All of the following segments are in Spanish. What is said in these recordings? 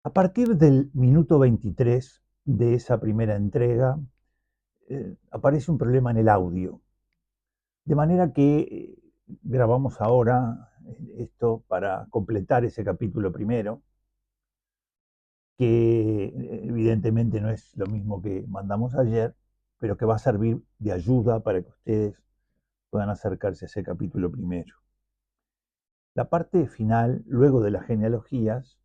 A partir del minuto 23 de esa primera entrega, aparece un problema en el audio, de manera que grabamos ahora esto para completar ese capítulo primero, que evidentemente no es lo mismo que mandamos ayer, pero que va a servir de ayuda para que ustedes puedan acercarse a ese capítulo primero. La parte final, luego de las genealogías,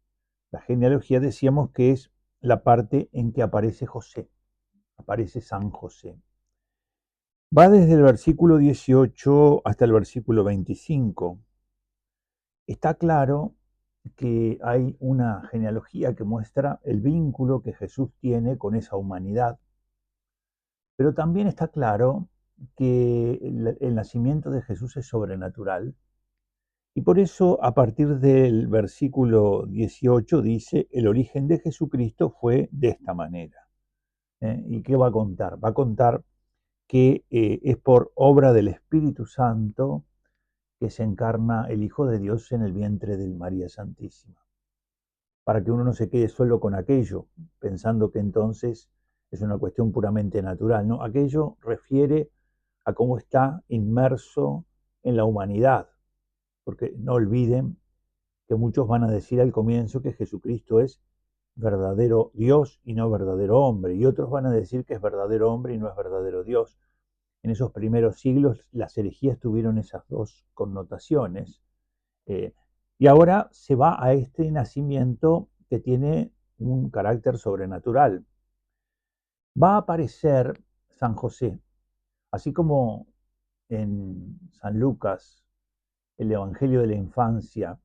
la genealogía decíamos que es la parte en que aparece José, aparece San José. Va desde el versículo 18 hasta el versículo 25. Está claro que hay una genealogía que muestra el vínculo que Jesús tiene con esa humanidad, pero también está claro que el nacimiento de Jesús es sobrenatural. Y por eso, a partir del versículo 18, dice, el origen de Jesucristo fue de esta manera. ¿Y qué va a contar? Va a contar que es por obra del Espíritu Santo que se encarna el Hijo de Dios en el vientre de María Santísima. Para que uno no se quede solo con aquello, pensando que entonces es una cuestión puramente natural. No, aquello refiere a cómo está inmerso en la humanidad. Porque no olviden que muchos van a decir al comienzo que Jesucristo es verdadero Dios y no verdadero hombre, y otros van a decir que es verdadero hombre y no es verdadero Dios. En esos primeros siglos las herejías tuvieron esas dos connotaciones. Eh, y ahora se va a este nacimiento que tiene un carácter sobrenatural. Va a aparecer San José, así como en San Lucas, el Evangelio de la Infancia,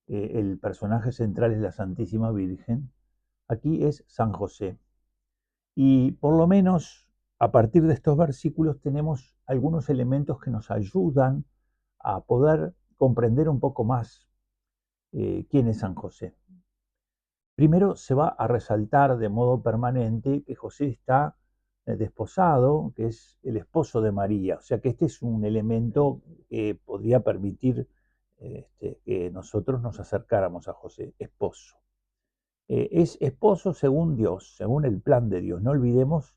el personaje central es la Santísima Virgen, aquí es San José. Y por lo menos a partir de estos versículos tenemos algunos elementos que nos ayudan a poder comprender un poco más quién es San José. Primero se va a resaltar de modo permanente que José está desposado, que es el esposo de María. O sea que este es un elemento que podría permitir que nosotros nos acercáramos a José, esposo. Es esposo según Dios, según el plan de Dios. No olvidemos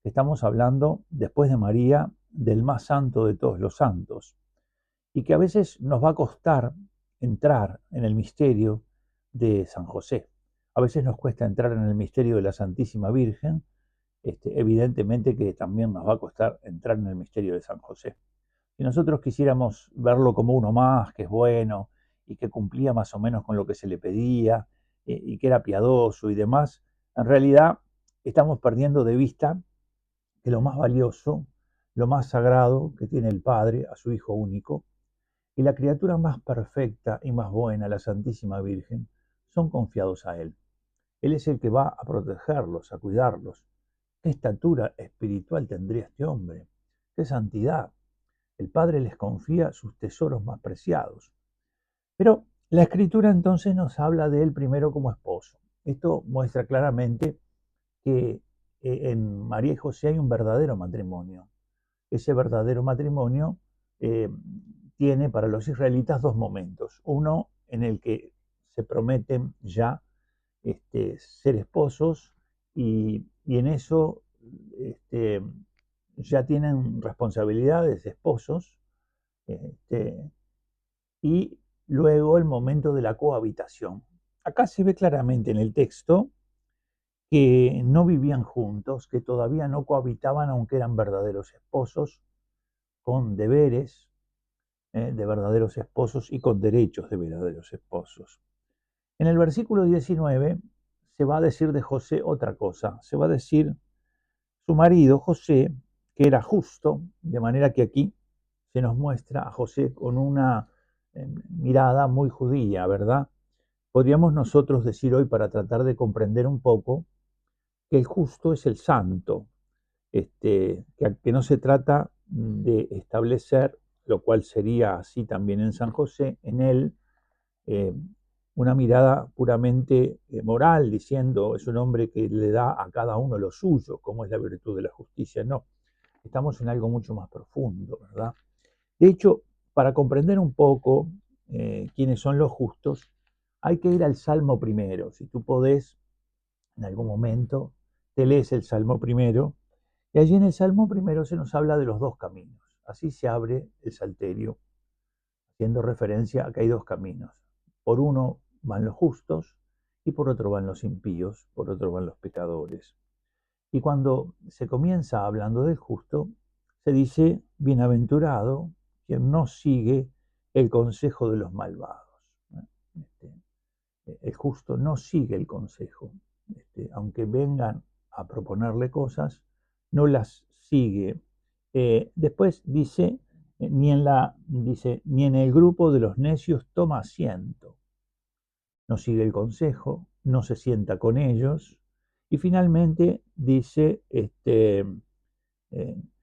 que estamos hablando, después de María, del más santo de todos los santos, y que a veces nos va a costar entrar en el misterio de San José. A veces nos cuesta entrar en el misterio de la Santísima Virgen, evidentemente que también nos va a costar entrar en el misterio de San José. Si nosotros quisiéramos verlo como uno más, que es bueno y que cumplía más o menos con lo que se le pedía y que era piadoso y demás, en realidad estamos perdiendo de vista que lo más valioso, lo más sagrado que tiene el Padre a su Hijo único y la criatura más perfecta y más buena, la Santísima Virgen, son confiados a Él. Él es el que va a protegerlos, a cuidarlos. ¿Qué estatura espiritual tendría este hombre? ¿Qué santidad? El Padre les confía sus tesoros más preciados. Pero la Escritura entonces nos habla de él primero como esposo. Esto muestra claramente que en María y José hay un verdadero matrimonio. Ese verdadero matrimonio eh, tiene para los israelitas dos momentos. Uno en el que se prometen ya ser esposos y en eso este, ya tienen responsabilidades de esposos, este, y luego el momento de la cohabitación. Acá se ve claramente en el texto que no vivían juntos, que todavía no cohabitaban aunque eran verdaderos esposos, con deberes de verdaderos esposos y con derechos de verdaderos esposos. En el versículo 19 se va a decir de José otra cosa, se va a decir su marido José, que era justo, de manera que aquí se nos muestra a José con una mirada muy judía, ¿verdad? Podríamos nosotros decir hoy, para tratar de comprender un poco, que el justo es el santo, que no se trata de establecer, lo cual sería así también en San José, en él, eh, una mirada puramente moral, diciendo es un hombre que le da a cada uno lo suyo, como es la virtud de la justicia. No, estamos en algo mucho más profundo, ¿verdad? De hecho, para comprender un poco quiénes son los justos, hay que ir al Salmo primero. Si tú podés, en algún momento, te lees el Salmo primero, y allí en el Salmo primero se nos habla de los dos caminos. Así se abre el Salterio, haciendo referencia a que hay dos caminos. Por uno van los justos y por otro van los impíos, por otro van los pecadores. Y cuando se comienza hablando del justo, se dice, bienaventurado quien no sigue el consejo de los malvados. El justo no sigue el consejo. Aunque vengan a proponerle cosas, no las sigue. Después dice, ni en el grupo de los necios toma asiento. No sigue el consejo, no se sienta con ellos. Y finalmente dice,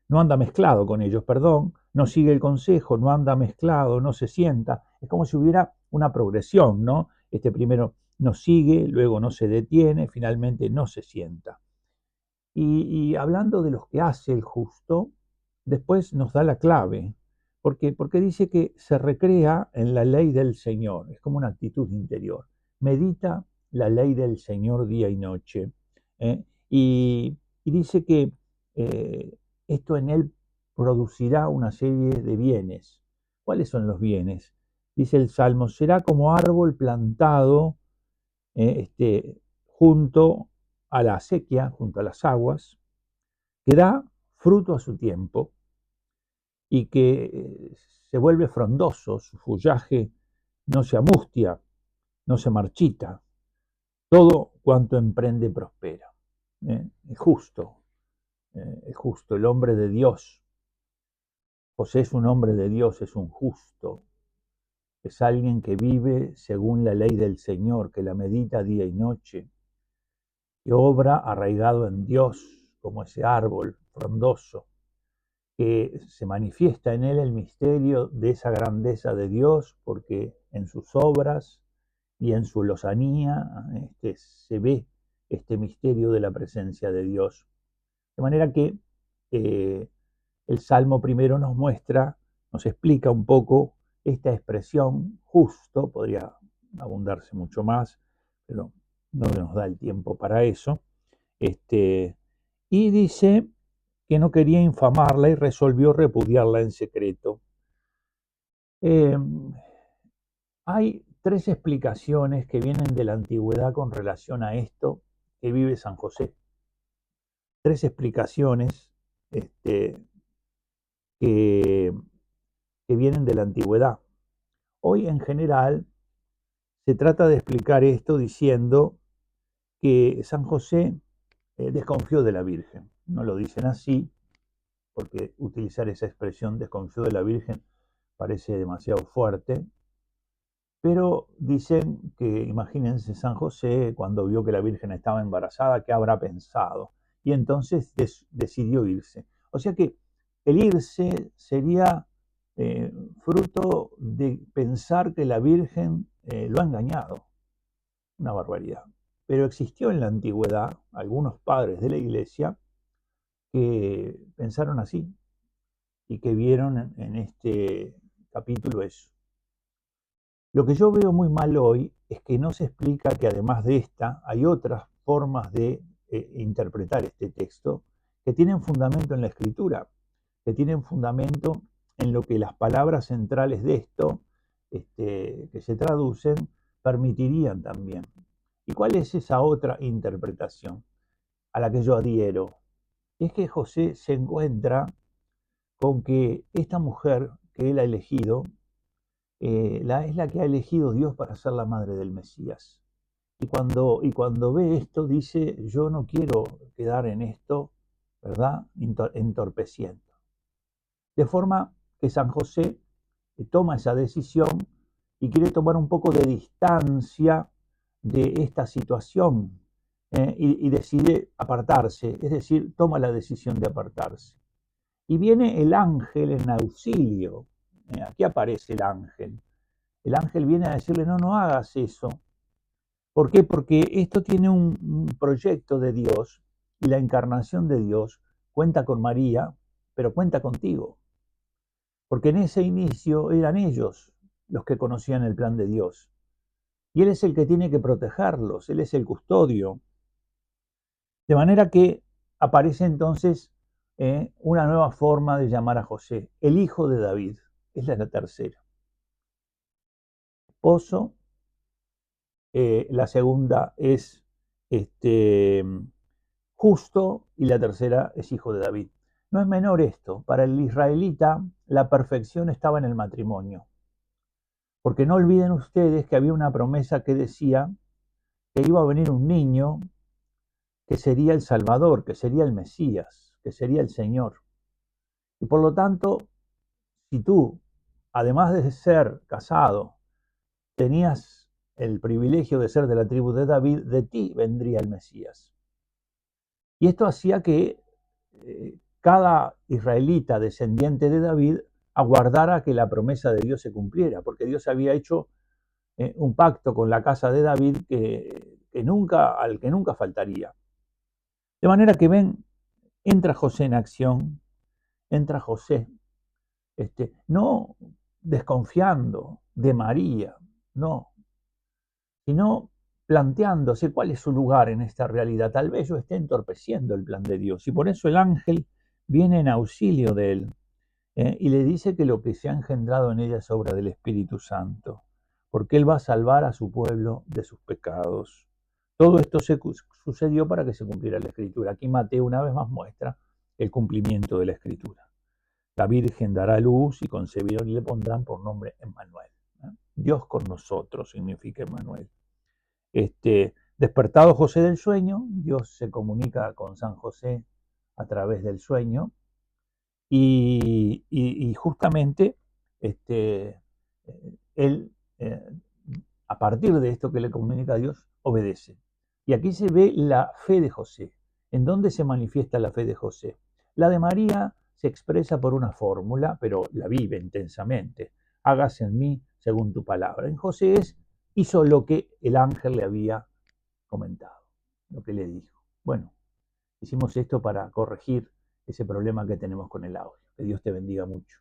no anda mezclado con ellos, perdón, no sigue el consejo, no anda mezclado, no se sienta. Es como si hubiera una progresión, ¿no? Primero no sigue, luego no se detiene, finalmente no se sienta. Y hablando de los que hace el justo, después nos da la clave, porque dice que se recrea en la ley del Señor, es como una actitud interior. Medita la ley del Señor día y noche. ¿eh? Y dice que esto en él producirá una serie de bienes. ¿Cuáles son los bienes? Dice el Salmo, será como árbol plantado junto a la acequia, junto a las aguas, que da fruto a su tiempo y que se vuelve frondoso, su follaje no se amustia, no se marchita, todo cuanto emprende prospera. Es justo, el hombre de Dios. José es un hombre de Dios, es un justo, es alguien que vive según la ley del Señor, que la medita día y noche, que obra arraigado en Dios como ese árbol frondoso, que se manifiesta en él el misterio de esa grandeza de Dios, porque en sus obras y en su lozanía se ve este misterio de la presencia de Dios. De manera que el Salmo primero nos muestra, nos explica un poco esta expresión justo, podría abundarse mucho más, pero no nos da el tiempo para eso. Y dice que no quería infamarla y resolvió repudiarla en secreto. Hay tres explicaciones que vienen de la antigüedad con relación a esto que vive San José. Tres explicaciones que vienen de la antigüedad. Hoy en general se trata de explicar esto diciendo que San José desconfió de la Virgen. No lo dicen así, porque utilizar esa expresión desconfió de la Virgen parece demasiado fuerte, pero dicen que, imagínense, San José, cuando vio que la Virgen estaba embarazada, ¿qué habrá pensado? Y entonces decidió irse. O sea que el irse sería fruto de pensar que la Virgen lo ha engañado. Una barbaridad. Pero existió en la antigüedad algunos padres de la Iglesia que pensaron así y que vieron en este capítulo eso. Lo que yo veo muy mal hoy es que no se explica que además de esta hay otras formas de interpretar este texto que tienen fundamento en la escritura, que tienen fundamento en lo que las palabras centrales de esto, que se traducen, permitirían también. ¿Y cuál es esa otra interpretación a la que yo adhiero? Es que José se encuentra con que esta mujer que él ha elegido es la que ha elegido Dios para ser la madre del Mesías. Y cuando ve esto, dice, yo no quiero quedar en esto, ¿verdad? Entorpeciendo. De forma que San José toma esa decisión y quiere tomar un poco de distancia de esta situación y decide apartarse, es decir, toma la decisión de apartarse. Y viene el ángel en auxilio. Aquí aparece el ángel. El ángel viene a decirle, no, no hagas eso. ¿Por qué? Porque esto tiene un proyecto de Dios y la encarnación de Dios cuenta con María, pero cuenta contigo. Porque en ese inicio eran ellos los que conocían el plan de Dios. y Él es el que tiene que protegerlos, Él es el custodio. De manera que aparece entonces una nueva forma de llamar a José, el hijo de David. Esa es la tercera. Esposo. La segunda es justo y la tercera es hijo de David. No es menor esto. Para el israelita la perfección estaba en el matrimonio. Porque no olviden ustedes que había una promesa que decía que iba a venir un niño que sería el Salvador, que sería el Mesías, que sería el Señor. Y por lo tanto, si tú, además de ser casado, tenías el privilegio de ser de la tribu de David, de ti vendría el Mesías. Y esto hacía que cada israelita descendiente de David aguardara que la promesa de Dios se cumpliera, porque Dios había hecho un pacto con la casa de David al que nunca faltaría. De manera que ven, entra José en acción, entra José, no desconfiando de María, no, sino planteándose cuál es su lugar en esta realidad. Tal vez yo esté entorpeciendo el plan de Dios y por eso el ángel viene en auxilio de él y le dice que lo que se ha engendrado en ella es obra del Espíritu Santo, porque él va a salvar a su pueblo de sus pecados. Todo esto sucedió para que se cumpliera la Escritura. Aquí Mateo una vez más muestra el cumplimiento de la Escritura. La Virgen dará luz y concebirán y le pondrán por nombre Emmanuel. Dios con nosotros significa Emmanuel. Despertado José del sueño, Dios se comunica con San José a través del sueño y justamente él, a partir de esto que le comunica a Dios, obedece. Y aquí se ve la fe de José. ¿En dónde se manifiesta la fe de José? La de María se expresa por una fórmula, pero la vive intensamente. Hágase en mí según tu palabra. En José hizo lo que el ángel le había comentado, lo que le dijo. Bueno, hicimos esto para corregir ese problema que tenemos con el audio. Que Dios te bendiga mucho.